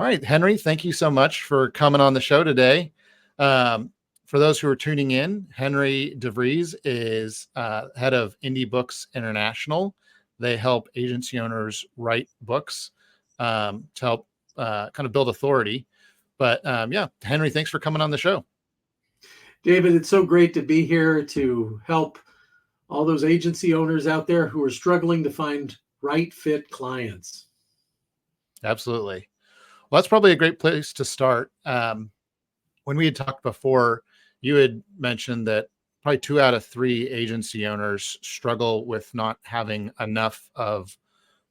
All right, Henry, thank you so much for coming on the show today. For those who are tuning in, Henry DeVries is head of Indie Books International. They help agency owners write books to help kind of build authority. But yeah, Henry, thanks for coming on the show. David, it's so great to be here to help all those agency owners out there who are struggling to find right fit clients. Absolutely. Well, that's probably a great place to start. When we had talked before, you had mentioned that probably 2 out of 3 agency owners struggle with not having enough of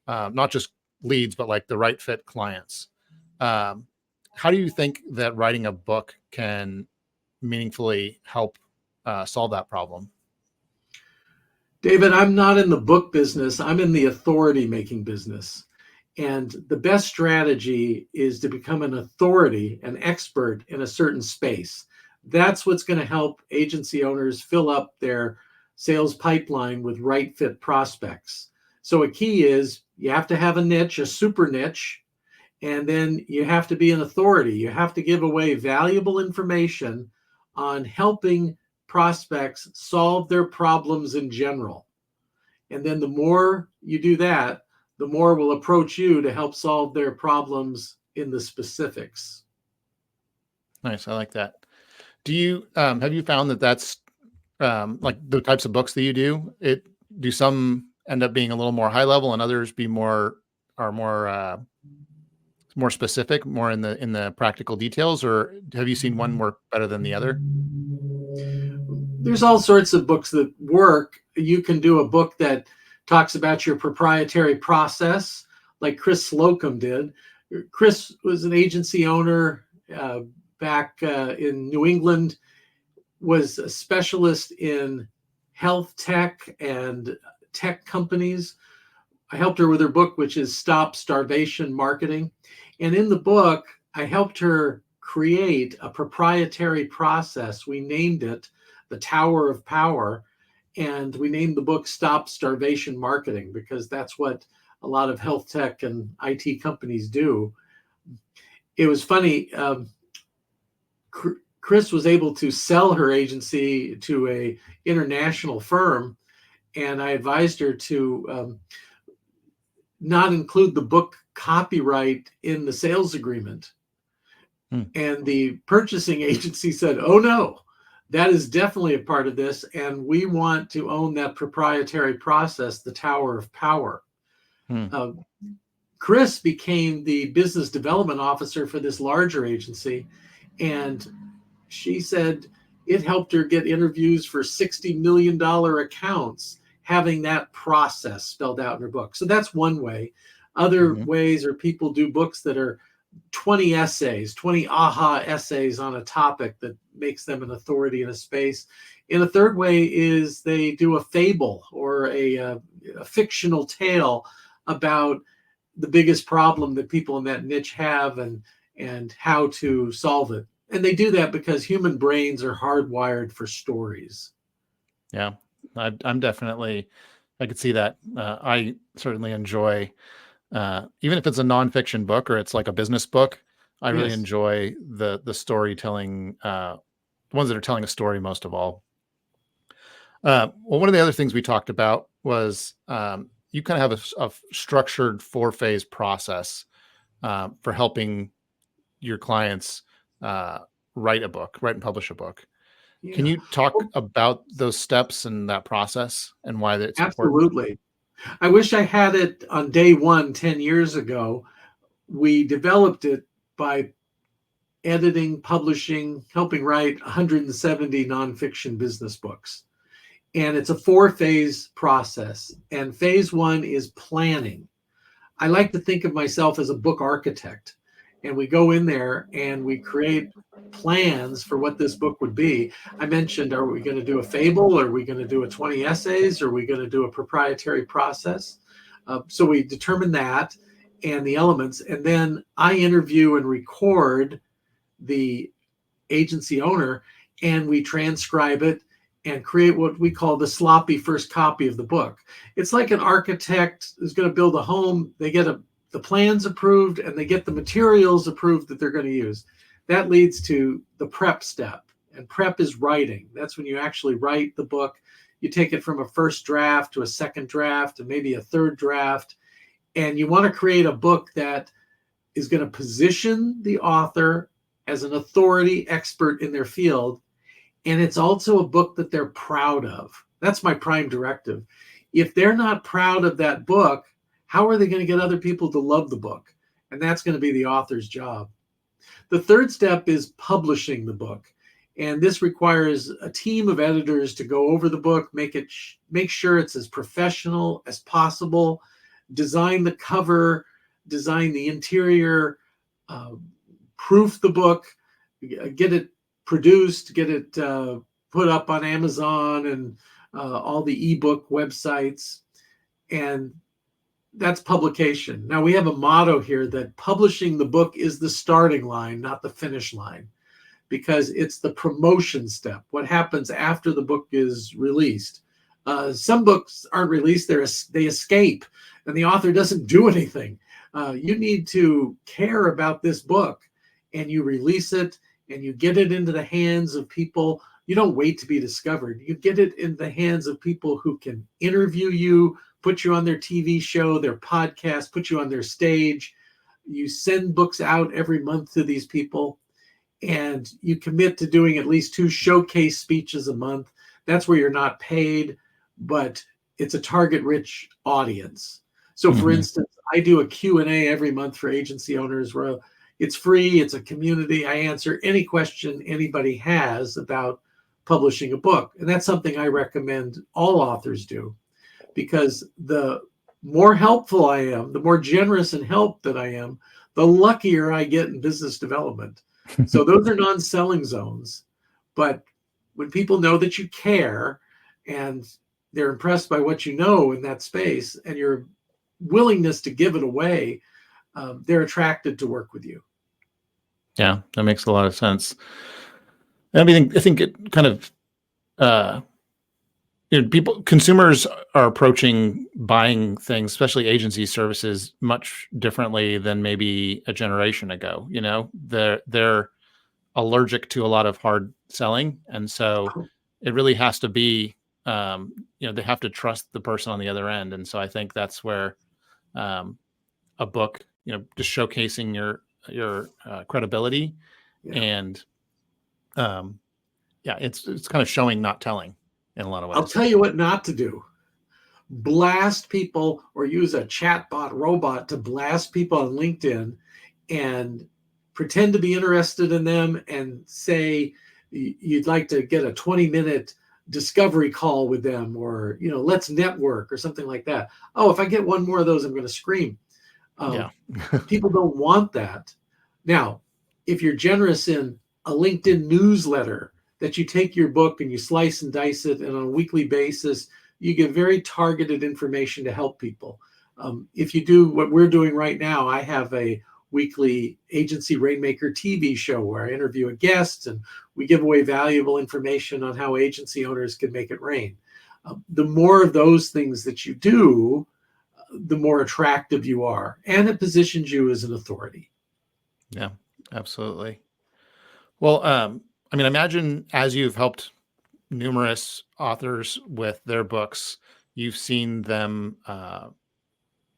not just leads, but like the right fit clients. How do you think that writing a book can meaningfully help solve that problem? David, I'm not in the book business. I'm in the authority making business. And the best strategy is to become an authority, an expert in a certain space. That's what's going to help agency owners fill up their sales pipeline with right fit prospects. So a key is you have to have a niche, a super niche, and then you have to be an authority. You have to give away valuable information on helping prospects solve their problems in general. And then the more you do that, the more will approach you to help solve their problems in the specifics. Nice. I like that. Do you have you found that that's like the types of books that you do some end up being a little more high level and others be more are more specific, more in the practical details, or have you seen one work better than the other? There's all sorts of books that work. You can do a book that talks about your proprietary process, like Chris Slocum did. Chris was an agency owner back in New England, was a specialist in health tech and tech companies. I helped her with her book, which is Stop Starvation Marketing. And in the book, I helped her create a proprietary process. We named it the Tower of Power. And we named the book Stop Starvation Marketing because that's what a lot of health tech and IT companies do. It was funny. Chris was able to sell her agency to a international firm, and I advised her to not include the book copyright in the sales agreement. And the purchasing agency said, "Oh no, that is definitely a part of this, and we want to own that proprietary process, the Tower of Power." Chris became the business development officer for this larger agency, and she said it helped her get interviews for $60 million accounts, having that process spelled out in her book. So that's one way. Other ways are people do books that are 20 essays, 20 aha essays on a topic that makes them an authority in a space. And a third way is they do a fable or a fictional tale about the biggest problem that people in that niche have and how to solve it. And they do that because human brains are hardwired for stories. Yeah, I'm definitely, I could see that. I certainly enjoy, even if it's a nonfiction book or it's like a business book, I really enjoy the storytelling, ones that are telling a story most of all. Well, one of the other things we talked about was you kind of have a structured 4-phase process for helping your clients write and publish a book. Yeah. Can you talk about those steps and that process and why that's important? Absolutely. I wish I had it on day one 10 years ago. We developed it by editing, publishing, helping write 170 nonfiction business books. And it's a 4-phase process. And phase 1 is planning. I like to think of myself as a book architect. And we go in there and we create plans for what this book would be. I mentioned, are we going to do a fable? Are we going to do a 20 essays? Are we going to do a proprietary process? So we determine that and the elements. And then I interview and record the agency owner, and we transcribe it and create what we call the sloppy first copy of the book. It's like an architect who's going to build a home. They get a the plans approved and they get the materials approved that they're going to use. That leads to the prep step. And prep is writing. That's when you actually write the book. You take it from a first draft to a second draft and maybe a third draft. And you want to create a book that is going to position the author as an authority expert in their field. And it's also a book that they're proud of. That's my prime directive. If they're not proud of that book, how are they going to get other people to love the book? And that's going to be the author's job. The third step is publishing the book. And this requires a team of editors to go over the book, make sure it's as professional as possible, design the cover, design the interior, proof the book, get it produced, get it put up on Amazon and all the ebook websites. And that's publication. Now we have a motto here that publishing the book is the starting line, not the finish line, because it's the promotion step, what happens after the book is released. Some books aren't released, they escape, and the author doesn't do anything. You need to care about this book, and you release it, and you get it into the hands of people. You don't wait to be discovered. You get it in the hands of people who can interview you, put you on their TV show, their podcast, put you on their stage. You send books out every month to these people, and you commit to doing at least 2 showcase speeches a month. That's where you're not paid, but it's a target-rich audience. So for instance, I do a Q&A every month for agency owners where it's free, it's a community. I answer any question anybody has about publishing a book. And that's something I recommend all authors do, because the more helpful I am, the more generous and help that I am, the luckier I get in business development. So those are non-selling zones. But when people know that you care and they're impressed by what you know in that space and your willingness to give it away, they're attracted to work with you. Yeah, that makes a lot of sense. I mean, I think it kind of, consumers are approaching buying things, especially agency services, much differently than maybe a generation ago. They're allergic to a lot of hard selling, and so it really has to be, they have to trust the person on the other end. And so I think that's where a book, just showcasing your credibility, and it's kind of showing, not telling, in a lot of ways. I'll tell you what not to do. Blast people or use a chatbot robot to blast people on LinkedIn and pretend to be interested in them and say you'd like to get a 20-minute discovery call with them, or, let's network or something like that. Oh, if I get one more of those, I'm going to scream. People don't want that. Now, if you're generous in a LinkedIn newsletter that you take your book and you slice and dice it, and on a weekly basis, you give very targeted information to help people. If you do what we're doing right now, I have a weekly Agency Rainmaker TV show where I interview a guest and we give away valuable information on how agency owners can make it rain. The more of those things that you do, the more attractive you are, and it positions you as an authority. Yeah, absolutely. Well, I imagine as you've helped numerous authors with their books, you've seen them,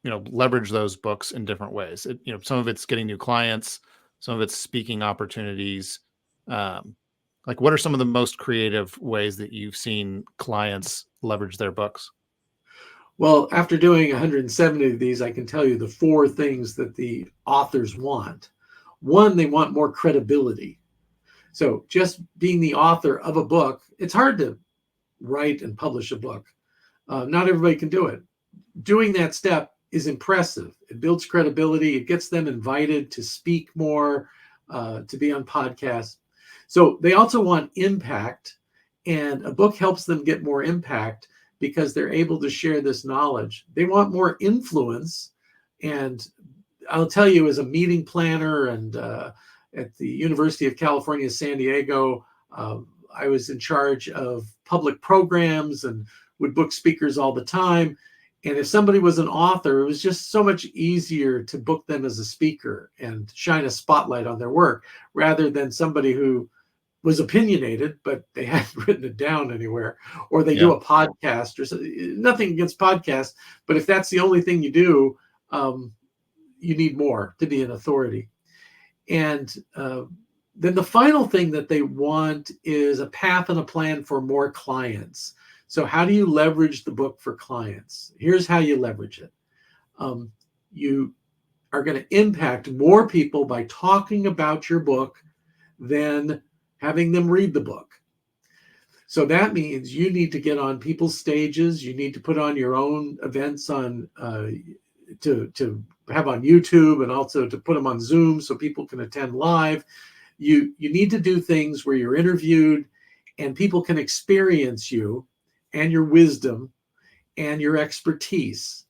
leverage those books in different ways. Some of it's getting new clients, some of it's speaking opportunities. What are some of the most creative ways that you've seen clients leverage their books? Well, after doing 170 of these, I can tell you the 4 things that the authors want. One, they want more credibility. So just being the author of a book, it's hard to write and publish a book. Not everybody can do it. Doing that step is impressive. It builds credibility. It gets them invited to speak more, to be on podcasts. So they also want impact, and a book helps them get more impact because they're able to share this knowledge. They want more influence. And I'll tell you, as a meeting planner and at the University of California, San Diego, I was in charge of public programs and would book speakers all the time. And if somebody was an author, it was just so much easier to book them as a speaker and shine a spotlight on their work rather than somebody who was opinionated, but they hadn't written it down anywhere, or they do Yeah. a podcast or something. Nothing against podcasts, but if that's the only thing you do, you need more to be an authority. And then the final thing that they want is a path and a plan for more clients. So how do you leverage the book for clients? Here's how you leverage it. You are going to impact more people by talking about your book than having them read the book. So that means you need to get on people's stages. You need to put on your own events on to have on YouTube, and also to put them on Zoom so people can attend live. You need to do things where you're interviewed and people can experience you and your wisdom and your expertise.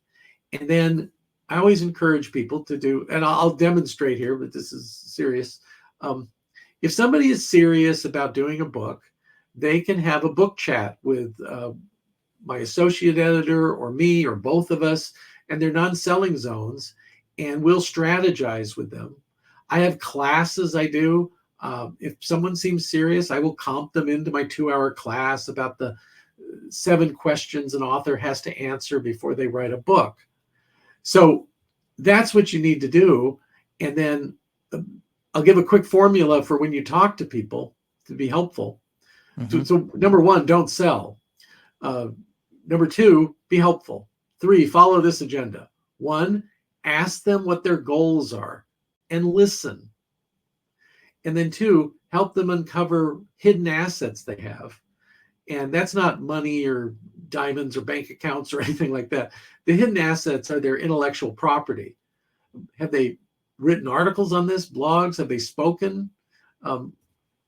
And then I always encourage people to do, and I'll demonstrate here, but this is serious. If somebody is serious about doing a book, they can have a book chat with my associate editor or me or both of us, and they're non-selling zones, and we'll strategize with them. I have classes I do. If someone seems serious, I will comp them into my 2-hour class about the 7 questions an author has to answer before they write a book. So that's what you need to do. And then I'll give a quick formula for when you talk to people to be helpful. Mm-hmm. So number 1, don't sell. Number 2, be helpful. 3, follow this agenda. 1, ask them what their goals are and listen. And then 2, help them uncover hidden assets they have. And that's not money or diamonds or bank accounts or anything like that. The hidden assets are their intellectual property. Have they written articles on this, blogs? Have they spoken?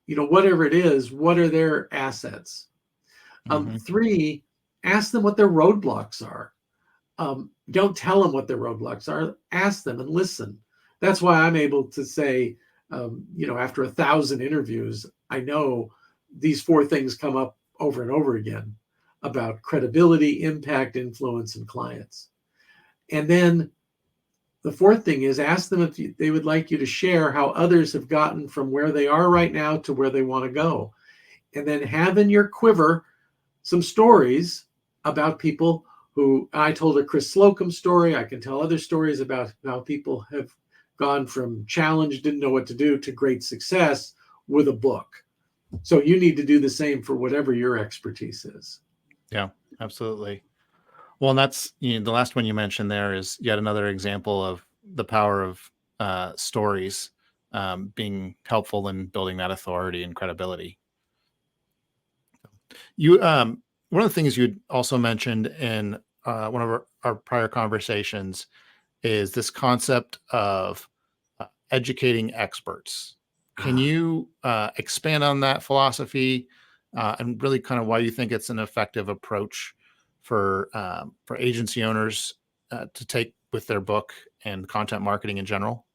Whatever it is, what are their assets? 3, ask them what their roadblocks are. Don't tell them what their roadblocks are. Ask them and listen. That's why I'm able to say, after 1,000 interviews, I know these 4 things come up over and over again about credibility, impact, influence, and clients. And then the 4th thing is ask them if they would like you to share how others have gotten from where they are right now to where they want to go. And then have in your quiver some stories about people who, I told a Chris Slocum story. I can tell other stories about how people have gone from challenge, didn't know what to do, to great success with a book. So you need to do the same for whatever your expertise is. Yeah, absolutely. Well, and that's, the last one you mentioned there is yet another example of the power of stories being helpful in building that authority and credibility. You, one of the things you also mentioned in one of our prior conversations is this concept of educating experts. Can you expand on that philosophy and really kind of why you think it's an effective approach for agency owners to take with their book and content marketing in general?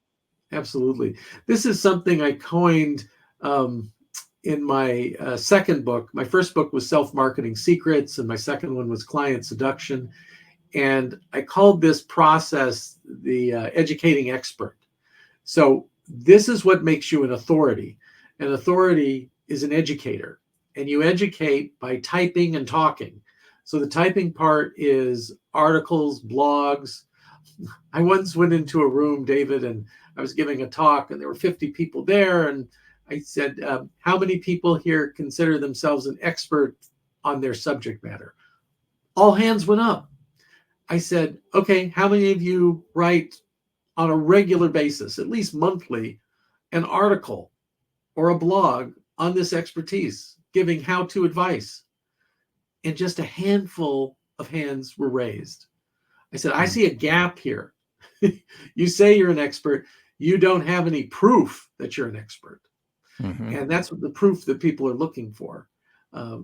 Absolutely. This is something I coined in my second book. My first book was Self-Marketing Secrets, and my second one was Client Seduction. And I called this process the educating expert. So this is what makes you an authority. An authority is an educator, and you educate by typing and talking. So the typing part is articles, blogs. I once went into a room, David, and I was giving a talk, and there were 50 people there. And I said, how many people here consider themselves an expert on their subject matter? All hands went up. I said, okay, how many of you write on a regular basis, at least monthly, an article or a blog on this expertise, giving how-to advice? And just a handful of hands were raised. I said, I see a gap here. You say you're an expert. You don't have any proof that you're an expert. Mm-hmm. And that's what the proof that people are looking for,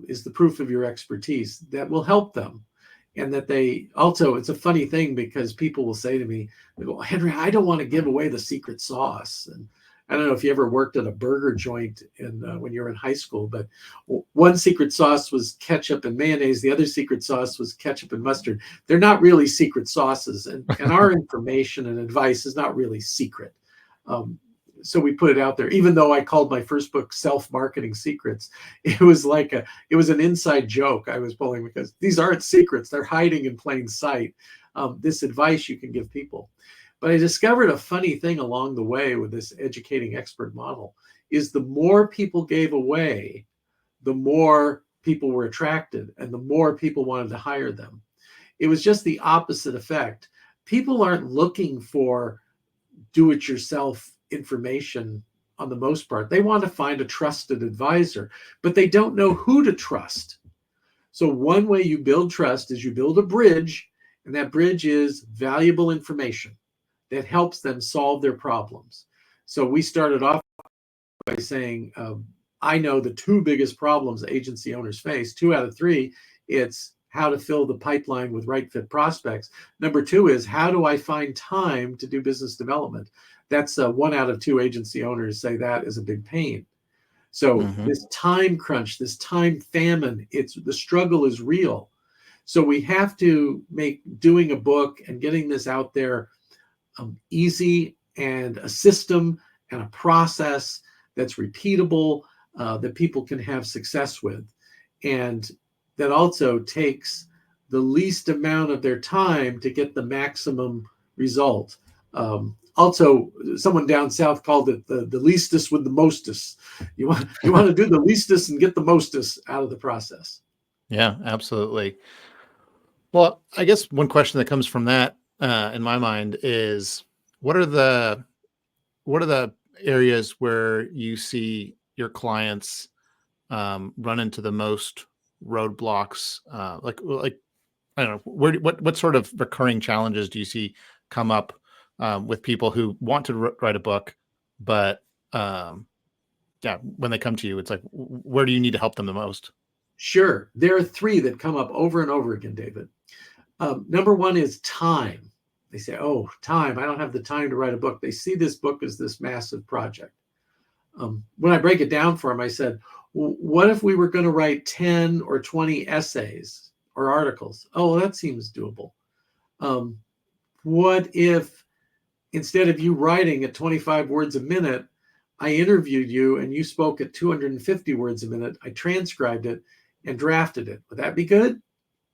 is the proof of your expertise that will help them. And that they also, it's a funny thing because people will say to me, they go, Henry, I don't want to give away the secret sauce. And I don't know if you ever worked at a burger joint when you were in high school, but one secret sauce was ketchup and mayonnaise. The other secret sauce was ketchup and mustard. They're not really secret sauces, and our information and advice is not really secret. So we put it out there, even though I called my first book Self-Marketing Secrets. It was an inside joke I was pulling, because these aren't secrets. They're hiding in plain sight. This advice you can give people. But I discovered a funny thing along the way with this educating expert model is the more people gave away, the more people were attracted and the more people wanted to hire them. It was just the opposite effect. People aren't looking for do-it-yourself information on the most part. They want to find a trusted advisor, but they don't know who to trust. So one way you build trust is you build a bridge, and that bridge is valuable information that helps them solve their problems. So we started off by saying, I know the two biggest problems agency owners face. 2 out of 3, it's how to fill the pipeline with right fit prospects. Number 2 is how do I find time to do business development? That's 1 out of 2 agency owners say that is a big pain. So this time crunch, this time famine, the struggle is real. So we have to make doing a book and getting this out there easy, and a system and a process that's repeatable, that people can have success with, and that also takes the least amount of their time to get the maximum result. Also, someone down south called it the leastest with the mostest. You want to do the leastest and get the mostest out of the process. Yeah, absolutely. Well, I guess one question that comes from that in my mind is, what are the areas where you see your clients run into the most roadblocks? Like I don't know, what sort of recurring challenges do you see come up with people who want to write a book, but yeah, when they come to you, it's like, where do you need to help them the most? Sure. There are 3 that come up over and over again, David. Number 1 is time. They say, oh, time. I don't have the time to write a book. They see this book as this massive project. When I break it down for them, I said, what if we were going to write 10 or 20 essays or articles? Oh, well, that seems doable. What if instead of you writing at 25 words a minute, I interviewed you and you spoke at 250 words a minute. I transcribed it and drafted it. Would that be good?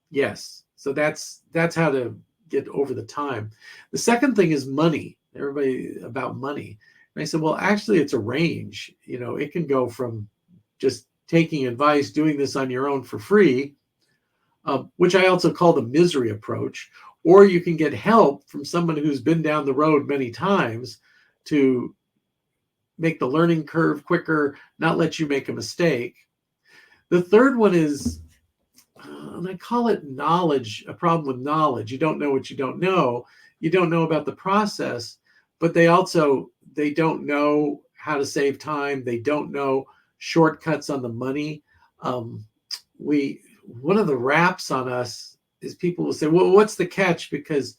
Yes. So that's how to get over the time. The second thing is money. Everybody about money. And I said, well, actually, it's a range. It can go from just taking advice, doing this on your own for free, which I also call the misery approach, or you can get help from someone who's been down the road many times to make the learning curve quicker, not let you make a mistake. The third one is, and I call it knowledge, a problem with knowledge. You don't know what you don't know. You don't know about the process, but they don't know how to save time. They don't know shortcuts on the money. One of the raps on us is people will say, well, what's the catch? Because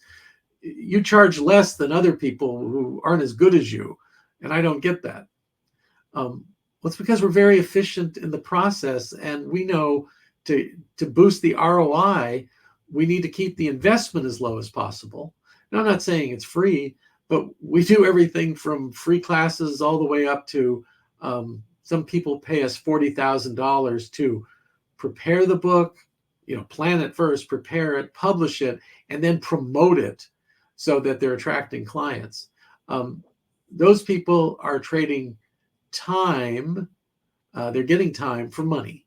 you charge less than other people who aren't as good as you. And I don't get that. Well, it's because we're very efficient in the process, and we know to boost the ROI, we need to keep the investment as low as possible. Now, I'm not saying it's free, but we do everything from free classes all the way up to some people pay us $40,000 to prepare the book, plan it first, prepare it, publish it, and then promote it so that they're attracting clients. Those people are trading time. They're getting time for money.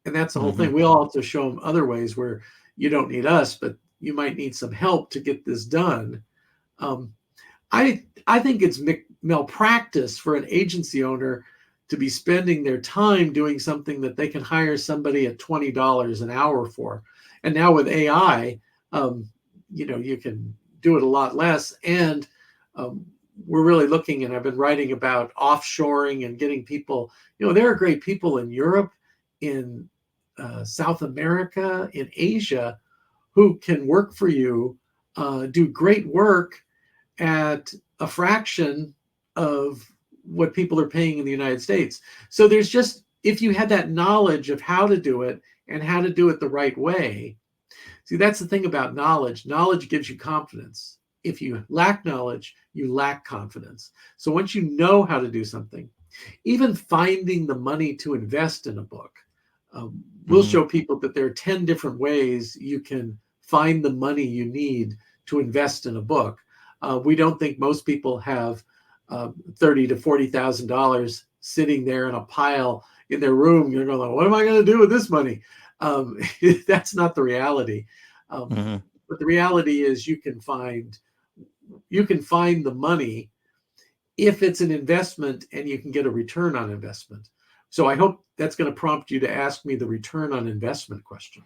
And that's the whole thing. We'll also show them other ways where you don't need us, but you might need some help to get this done. I think it's malpractice for an agency owner to be spending their time doing something that they can hire somebody at $20 an hour for. And now with AI, you can do it a lot less. And we're really looking, and I've been writing about offshoring and getting people, there are great people in Europe, in South America, in Asia, who can work for you, do great work at a fraction of what people are paying in the United States. So there's just, if you had that knowledge of how to do it and how to do it the right way. See, that's the thing about knowledge. Knowledge gives you confidence. If you lack knowledge, you lack confidence. So once you know how to do something, even finding the money to invest in a book, we'll show people that there are 10 different ways you can find the money you need to invest in a book. We don't think most people have $30,000 to $40,000 sitting there in a pile in their room. You're going, what am I going to do with this money? That's not the reality. But the reality is you can find the money if it's an investment and you can get a return on investment. So I hope that's going to prompt you to ask me the return on investment question.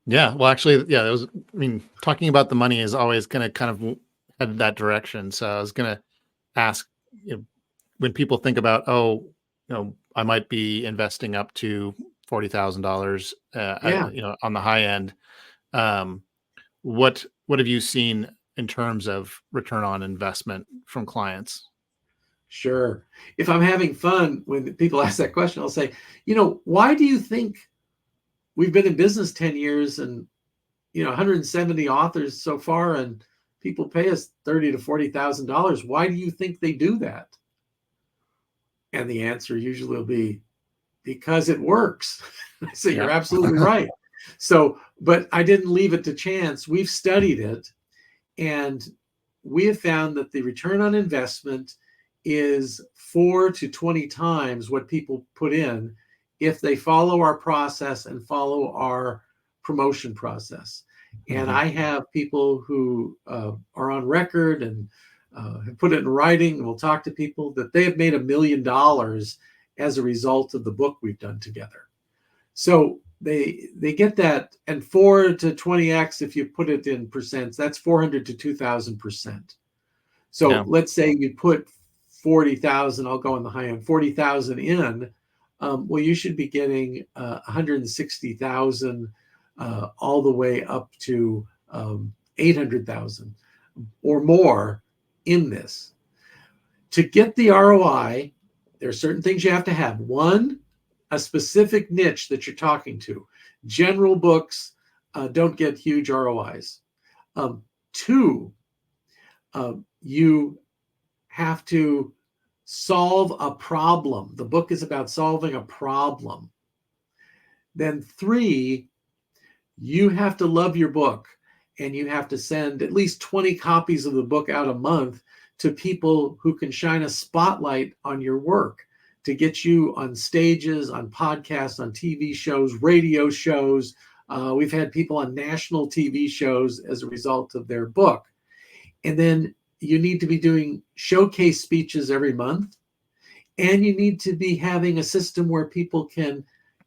Yeah. Well, actually, yeah, it was, I mean, talking about the money is always going to kind of head that direction. So I was going to ask, when people think about, oh, I might be investing up to $40,000, on the high end. What have you seen in terms of return on investment from clients? Sure. If I'm having fun when people ask that question, I'll say, why do you think we've been in business 10 years and 170 authors so far, and people pay us $30,000 to $40,000? Why do you think they do that? And the answer usually will be, because it works. So you're absolutely right. So, but I didn't leave it to chance. We've studied it, and we have found that the return on investment is 4 to 20 times what people put in if they follow our process and follow our promotion process. And I have people who are on record and have put it in writing. We'll talk to people that they have made $1 million as a result of the book we've done together. So they get that, and 4 to 20x, if you put it in percents, that's 400 to 2,000%. So let's say you put 40,000, I'll go on the high end, 40,000 in, well, you should be getting 160,000 all the way up to 800,000 or more in this. To get the ROI, there are certain things you have to have. One, a specific niche that you're talking to. General books don't get huge ROIs. Two, you have to solve a problem. The book is about solving a problem. Then 3, you have to love your book, and you have to send at least 20 copies of the book out a month to people who can shine a spotlight on your work to get you on stages, on podcasts, on TV shows, radio shows. We've had people on national TV shows as a result of their book. And then you need to be doing showcase speeches every month. And you need to be having a system where people can,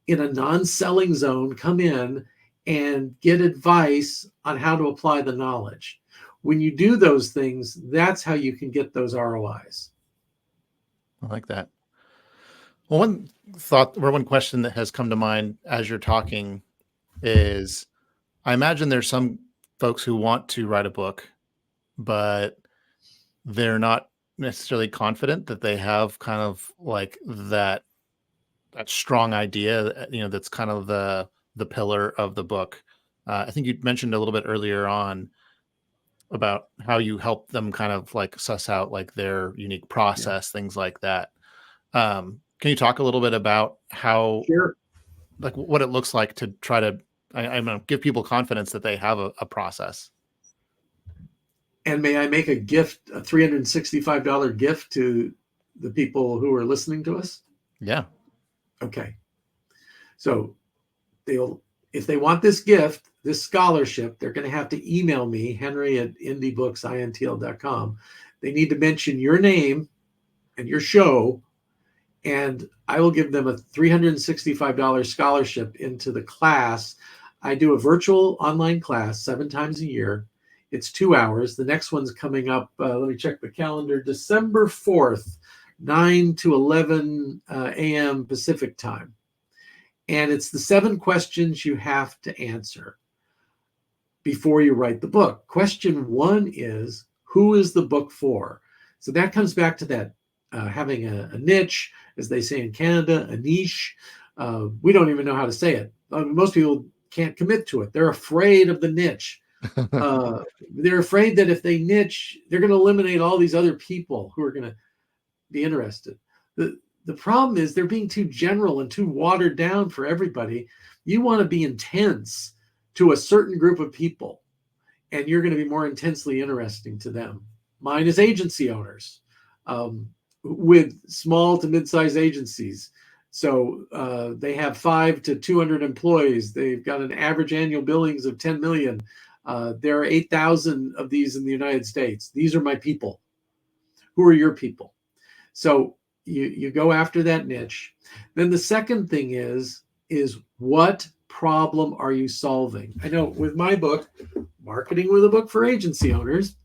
in a non-selling zone, come in and get advice on how to apply the knowledge. When you do those things, that's how you can get those ROIs. I like that. Well, one thought or one question that has come to mind as you're talking is, I imagine there's some folks who want to write a book, but they're not necessarily confident that they have kind of like that strong idea, that's kind of the pillar of the book. I think you mentioned a little bit earlier on about how you help them kind of like suss out like their unique process, things like that. Can you talk a little bit about how, like what it looks like to try to, I'm going to give people confidence that they have a process? And may I make a gift, a $365 gift to the people who are listening to us? Yeah. Okay. So if they want this gift, this scholarship, they're going to have to email me, henry@indiebooksintl.com. They need to mention your name and your show, and I will give them a $365 scholarship into the class. I do a virtual online class 7 times a year. It's 2 hours. The next one's coming up. Let me check the calendar. December 4th, 9 to 11 a.m. Pacific time. And it's the 7 questions you have to answer before you write the book. Question 1 is, who is the book for? So that comes back to that having a niche, as they say in Canada, a niche. We don't even know how to say it. Most people can't commit to it. They're afraid of the niche. They're afraid that if they niche, they're going to eliminate all these other people who are going to be interested. The problem is they're being too general and too watered down for everybody. You want to be intense to a certain group of people, and you're going to be more intensely interesting to them. Mine is agency owners with small to mid-sized agencies. So they have 5 to 200 employees. They've got an average annual billings of 10 million. There are 8,000 of these in the United States. These are my people. Who are your people? So you go after that niche. Then the second thing is what problem are you solving? I know with my book, Marketing with a Book for Agency Owners,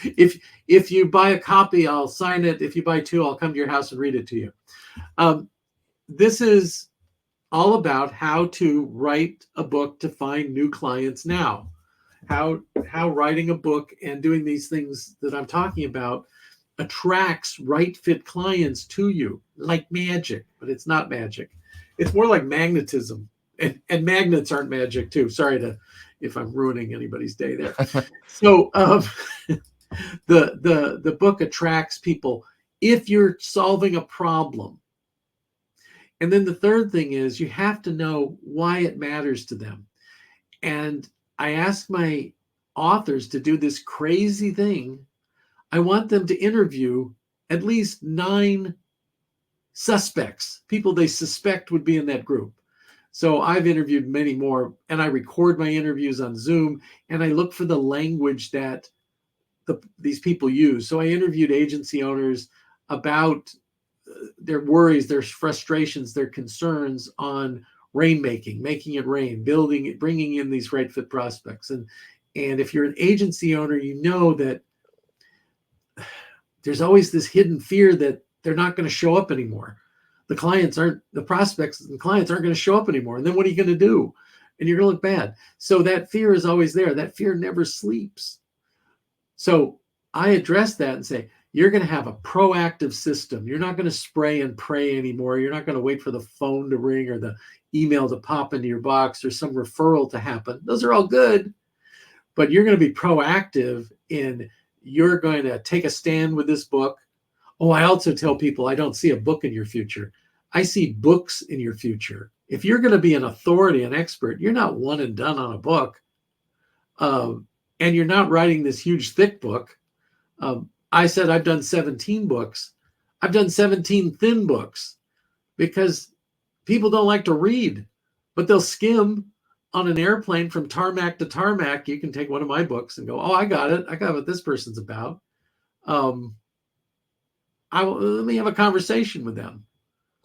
if you buy a copy, I'll sign it. If you buy 2, I'll come to your house and read it to you. This is all about how to write a book to find new clients now. How writing a book and doing these things that I'm talking about attracts right fit clients to you like magic, but it's not magic. It's more like magnetism, and magnets aren't magic too. Sorry if I'm ruining anybody's day there. So the book attracts people if you're solving a problem. And then the third thing is you have to know why it matters to them. And I ask my authors to do this crazy thing. I want them to interview at least 9 suspects, people they suspect would be in that group. So I've interviewed many more, and I record my interviews on Zoom, and I look for the language that these people use. So I interviewed agency owners about their worries, their frustrations, their concerns on rainmaking, making it rain, building it, bringing in these right fit prospects. And if you're an agency owner, you know that there's always this hidden fear that they're not going to show up anymore. The prospects and clients aren't going to show up anymore. And then what are you going to do? And you're going to look bad. So that fear is always there. That fear never sleeps. So I address that and say, you're going to have a proactive system. You're not going to spray and pray anymore. You're not going to wait for the phone to ring or the email to pop into your box or some referral to happen. Those are all good, but you're going to be proactive in you're going to take a stand with this book. Oh, I also tell people I don't see a book in your future. I see books in your future. If you're going to be an authority, an expert, you're not one and done on a book. And you're not writing this huge, thick book. I said I've done 17 books. I've done 17 thin books because people don't like to read, but they'll skim on an airplane from tarmac to tarmac. You can take one of my books and go, oh, I got it. I got what this person's about. Let me have a conversation with them.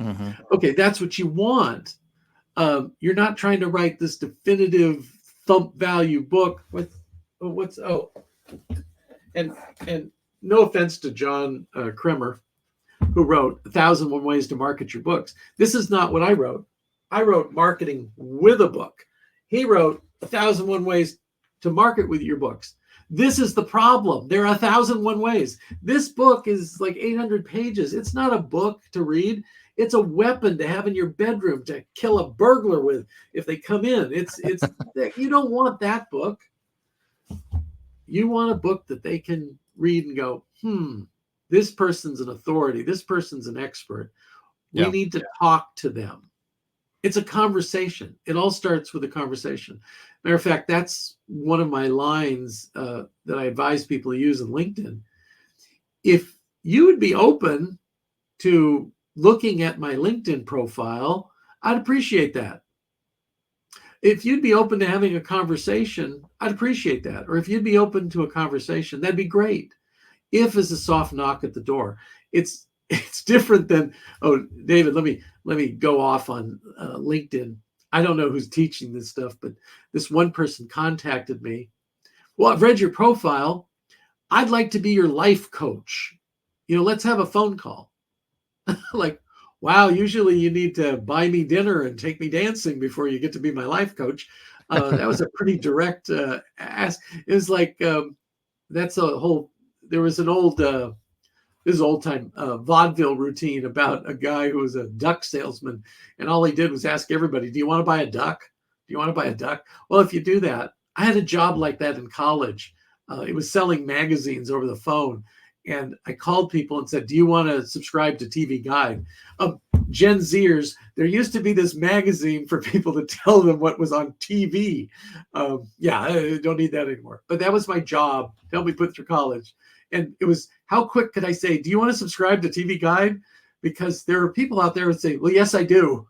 Mm-hmm. Okay, that's what you want. You're not trying to write this definitive thump value book with and no offense to John Kremer, who wrote 1,001 Ways to Market Your Books. This is not what I wrote. I wrote Marketing with a Book. He wrote 1,001 Ways to Market with Your Books. This is the problem. There are 1,001 ways. This book is like 800 pages. It's not a book to read. It's a weapon to have in your bedroom to kill a burglar with if they come in. It's you don't want that book. You want a book that they can read and go, this person's an authority. This person's an expert. We need to talk to them. It's a conversation. It all starts with a conversation. Matter of fact, that's one of my lines that I advise people to use in LinkedIn. If you would be open to looking at my LinkedIn profile, I'd appreciate that. If you'd be open to having a conversation, I'd appreciate that. Or if you'd be open to a conversation, that'd be great. If is a soft knock at the door. It's different than, oh, David, let me go off on LinkedIn. I don't know who's teaching this stuff, but this one person contacted me. Well, I've read your profile. I'd like to be your life coach. Let's have a phone call. Like, wow, usually you need to buy me dinner and take me dancing before you get to be my life coach. That was a pretty direct ask. It was like, that's a whole, there was an old this is old time vaudeville routine about a guy who was a duck salesman, and all he did was ask everybody, "Do you want to buy a duck? Do you want to buy a duck?" Well, if you do that, I had a job like that in college. It was selling magazines over the phone, and I called people and said, "Do you want to subscribe to TV Guide?" Gen Zers, there used to be this magazine for people to tell them what was on TV. Yeah, I don't need that anymore. But that was my job to help me put through college. And it was, how quick could I say, "Do you want to subscribe to TV Guide?" Because there are people out there who say, "Well, yes, I do."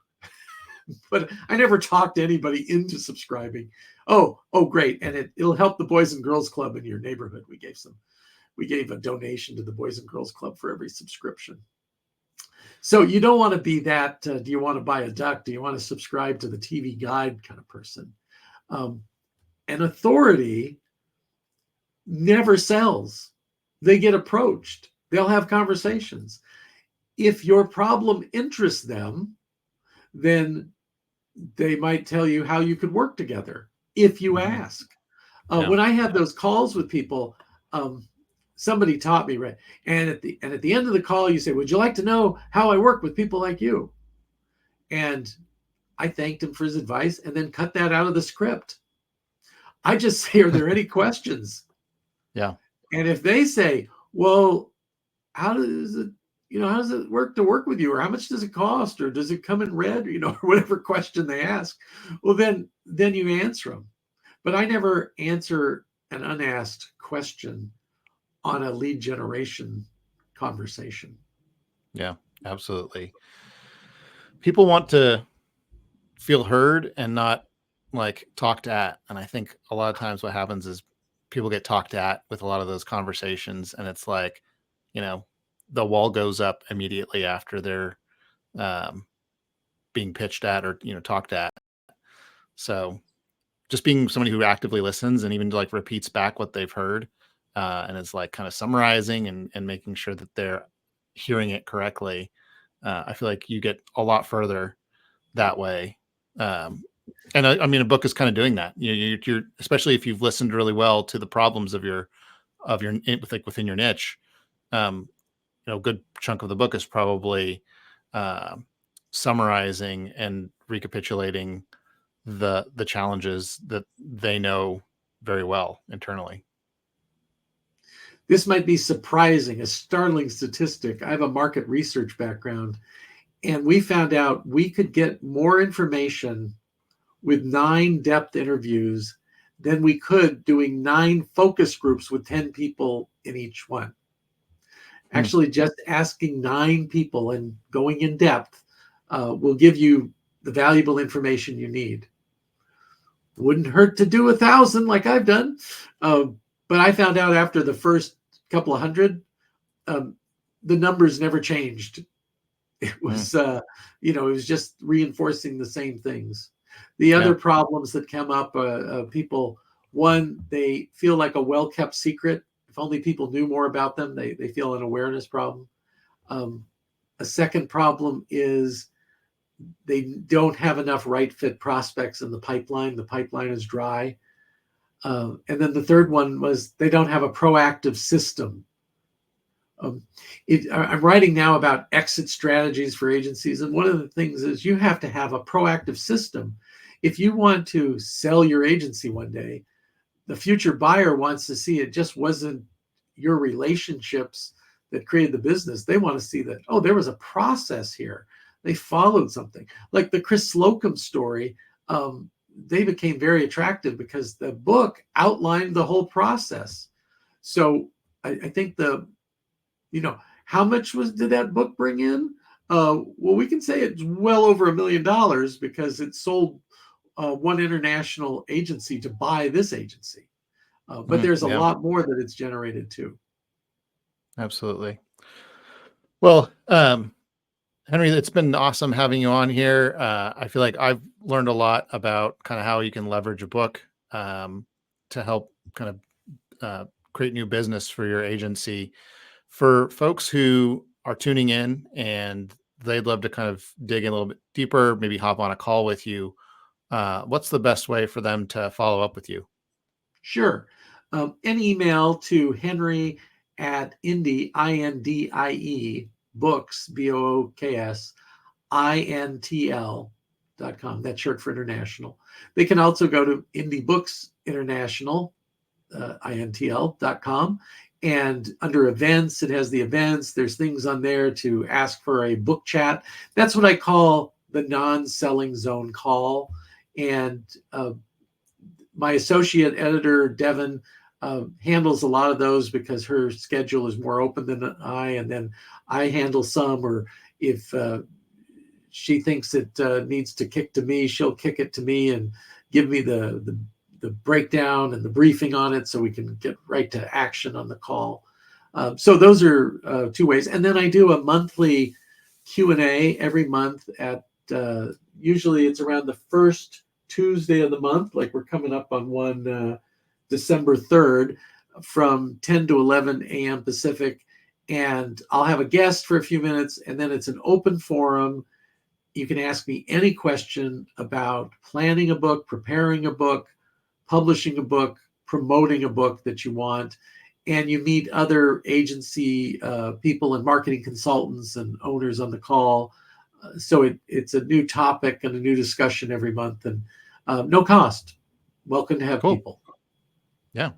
But I never talked to anybody into subscribing. Oh, great. And it'll help the Boys and Girls Club in your neighborhood. We gave a donation to the Boys and Girls Club for every subscription. So you don't want to be that, do you want to buy a duck? Do you want to subscribe to the TV Guide kind of person? An authority never sells. They get approached. They'll have conversations. If your problem interests them, then they might tell you how you could work together if you ask. When I had those calls with people, somebody taught me, right? And at the end of the call, you say, "Would you like to know how I work with people like you?" And I thanked him for his advice and then cut that out of the script. I just say, "Are there any questions?" Yeah. And if they say, "Well, how does it work to work with you? Or how much does it cost? Or does it come in red?" Or whatever question they ask. Well, then you answer them. But I never answer an unasked question on a lead generation conversation. Yeah, absolutely. People want to feel heard and not like talked at. And I think a lot of times what happens is people get talked at with a lot of those conversations. And it's like, the wall goes up immediately after they're um, being pitched at or, talked at. So just being somebody who actively listens and even like repeats back what they've heard and is like kind of summarizing and making sure that they're hearing it correctly. I feel like you get a lot further that way. And I mean, a book is kind of doing that. You're especially if you've listened really well to the problems of your within your niche. A good chunk of the book is probably summarizing and recapitulating the challenges that they know very well internally. This might be surprising, a startling statistic. I have a market research background, and we found out we could get more information with 9 depth interviews than we could doing 9 focus groups with 10 people in each one. Actually, just asking 9 people and going in depth will give you the valuable information you need. Wouldn't hurt to do 1,000 like I've done. But I found out after the first couple of hundred, the numbers never changed. It was, it was just reinforcing the same things. The other problems that come up, people, one, they feel like a well-kept secret. If only people knew more about them, they feel an awareness problem. A second problem is they don't have enough right fit prospects in the pipeline. The pipeline is dry. And then the third one was they don't have a proactive system. I'm writing now about exit strategies for agencies. And one of the things is you have to have a proactive system. If you want to sell your agency one day, the future buyer wants to see it just wasn't your relationships that created the business. They want to see that, oh, there was a process here. They followed something. Like the Chris Slocum story, they became very attractive because the book outlined the whole process. So I think how much did that book bring in? Well, we can say it's well over $1 million because it sold one international agency to buy this agency. But there's a lot more that it's generated too. Absolutely. Well, Henry, it's been awesome having you on here. I feel like I've learned a lot about kind of how you can leverage a book to help kind of create new business for your agency. For folks who are tuning in and they'd love to kind of dig in a little bit deeper, maybe hop on a call with you, what's the best way for them to follow up with you? Sure. An email to Henry at indie, INDIE, books, BOOKS, INTL.com. That's short for international. They can also go to Indie Books International, INTL.com. And under events, it has the events. There's things on there to ask for a book chat. That's what I call the non-selling zone call. And my associate editor, Devin, handles a lot of those because her schedule is more open than I, and then I handle some, or if she thinks it needs to kick to me, she'll kick it to me and give me the breakdown and the briefing on it so we can get right to action on the call. So those are two ways. And then I do a monthly Q&A every month at usually it's around the first Tuesday of the month, like we're coming up on one December 3rd from 10 to 11 a.m. Pacific. And I'll have a guest for a few minutes, and then it's an open forum. You can ask me any question about planning a book, preparing a book, publishing a book, promoting a book that you want. And you meet other agency people and marketing consultants and owners on the call. So it's a new topic and a new discussion every month, and no cost. Welcome to have people. Yeah.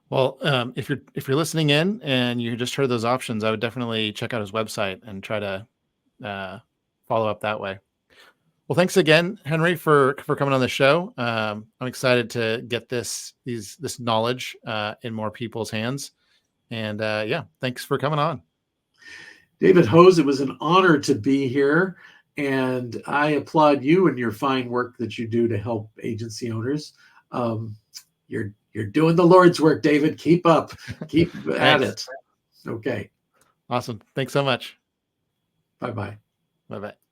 Well, if you're listening in and you just heard those options, I would definitely check out his website and try to follow up that way. Well, thanks again, Henry, for coming on the show. I'm excited to get this knowledge in more people's hands. And yeah, thanks for coming on. David Hose, it was an honor to be here. And I applaud you and your fine work that you do to help agency owners. You're doing the Lord's work, David. Keep up. Keep at it. Okay. Awesome. Thanks so much. Bye-bye. Bye-bye.